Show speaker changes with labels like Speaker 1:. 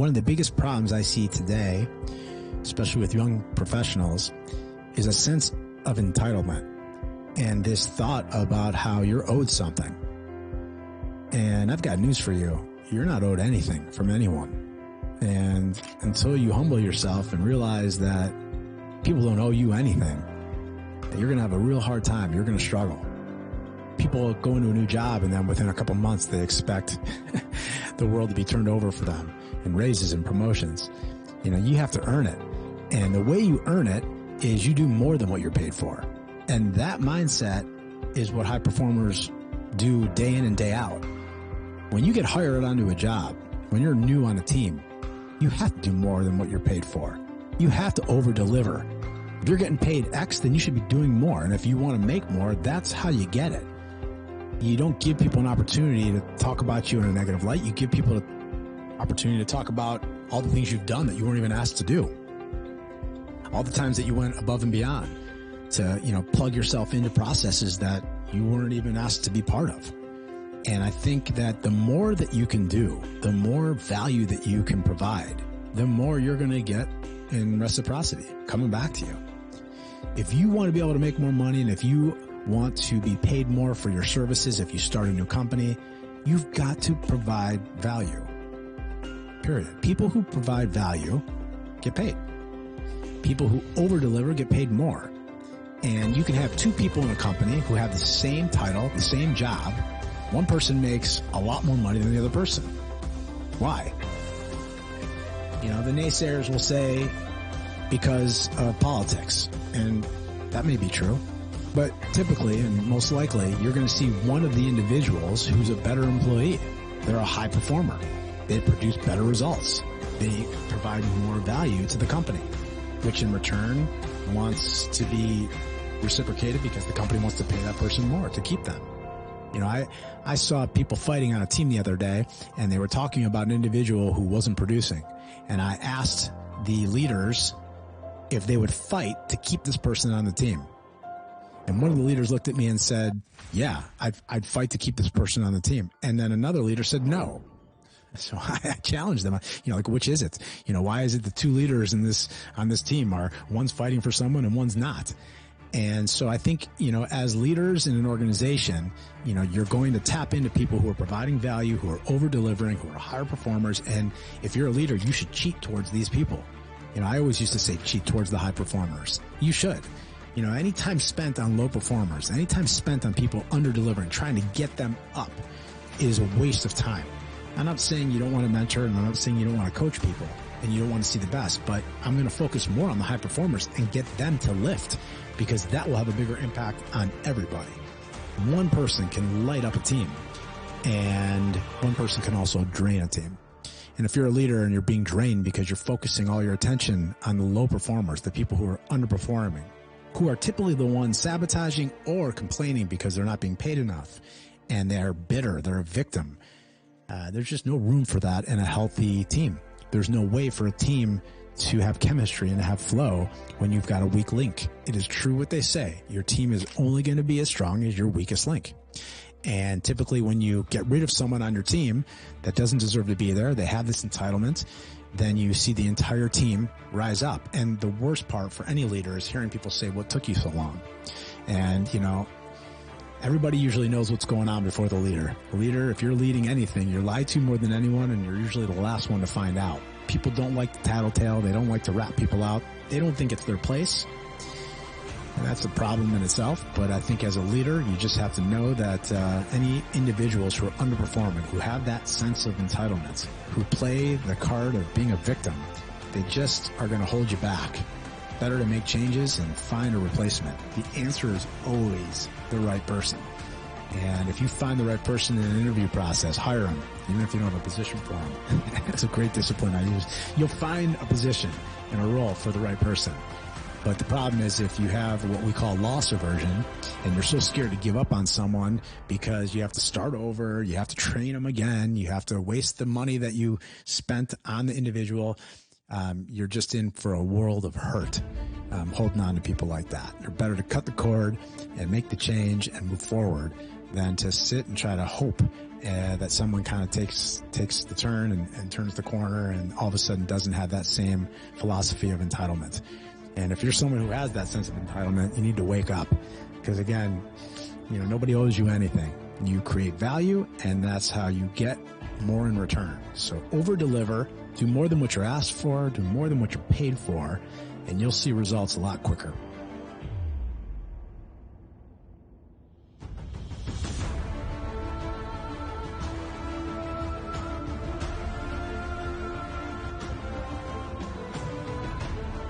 Speaker 1: One of the biggest problems I see today, especially with young professionals, is a sense of entitlement and this thought about how you're owed something. And I've got news for you. You're not owed anything from anyone. And until you humble yourself and realize that people don't owe you anything, that you're going to have a real hard time. You're going to struggle. People go into a new job and then within a couple months they expect the world to be turned over for them and raises and promotions. You know, you have to earn it. And the way you earn it is you do more than what you're paid for. And that mindset is what high performers do day in and day out. When you get hired onto a job, when you're new on a team, you have to do more than what you're paid for. You have to over-deliver. If you're getting paid X, then you should be doing more. And if you want to make more, that's how you get it. You don't give people an opportunity to talk about you in a negative light. You give people an opportunity to talk about all the things you've done that you weren't even asked to do. All the times that you went above and beyond to, plug yourself into processes that you weren't even asked to be part of. And I think that the more that you can do, the more value that you can provide, the more you're going to get in reciprocity coming back to you. If you want to be able to make more money, and if you want to be paid more for your services, if you start a new company, you've got to provide value. Period. People who provide value get paid. People who over-deliver get paid more. And you can have two people in a company who have the same title, the same job. One person makes a lot more money than the other person. Why? The naysayers will say because of politics, and that may be true. But typically, and most likely, you're going to see one of the individuals who's a better employee. They're a high performer. They produce better results. They provide more value to the company, which in return wants to be reciprocated because the company wants to pay that person more to keep them. I saw people fighting on a team the other day, and they were talking about an individual who wasn't producing. And I asked the leaders if they would fight to keep this person on the team. And one of the leaders looked at me and said, yeah, I'd fight to keep this person on the team. And then another leader said no. So I challenged them, which is it? Why is it the two leaders on this team are one's fighting for someone and one's not? And so I think, as leaders in an organization, you're going to tap into people who are providing value, who are over-delivering, who are higher performers. And if you're a leader, you should cheat towards these people. I always used to say cheat towards the high performers. You should. Any time spent on low performers, any time spent on people under-delivering, trying to get them up is a waste of time. I'm not saying you don't want to mentor, and I'm not saying you don't want to coach people and you don't want to see the best, but I'm going to focus more on the high performers and get them to lift, because that will have a bigger impact on everybody. One person can light up a team, and one person can also drain a team. And if you're a leader and you're being drained because you're focusing all your attention on the low performers, the people who are underperforming, who are typically the ones sabotaging or complaining because they're not being paid enough, and they're bitter, they're a victim, there's just no room for that in a healthy team. There's no way for a team to have chemistry and to have flow when you've got a weak link. It is true what they say. Your team is only going to be as strong as your weakest link. And typically when you get rid of someone on your team that doesn't deserve to be there, they have this entitlement, then you see the entire team rise up. And the worst part for any leader is hearing people say, what took you so long? And, everybody usually knows what's going on before the leader. The leader, if you're leading anything, you're lied to more than anyone, and you're usually the last one to find out. People don't like the tattletale. They don't like to rat people out. They don't think it's their place. And that's a problem in itself. But I think as a leader, you just have to know that any individuals who are underperforming, who have that sense of entitlement, who play the card of being a victim, they just are going to hold you back. Better to make changes and find a replacement. The answer is always the right person. And if you find the right person in an interview process, hire them, even if you don't have a position for them. It's a great discipline I use. You'll find a position and a role for the right person. But the problem is if you have what we call loss aversion, and you're so scared to give up on someone because you have to start over, you have to train them again, you have to waste the money that you spent on the individual, you're just in for a world of hurt holding on to people like that. You're better to cut the cord and make the change and move forward than to sit and try to hope that someone kind of takes the turn and turns the corner and all of a sudden doesn't have that same philosophy of entitlement. And if you're someone who has that sense of entitlement, you need to wake up, because again, nobody owes you anything. You create value, and that's how you get more in return. So over deliver, do more than what you're asked for, do more than what you're paid for, and you'll see results a lot quicker.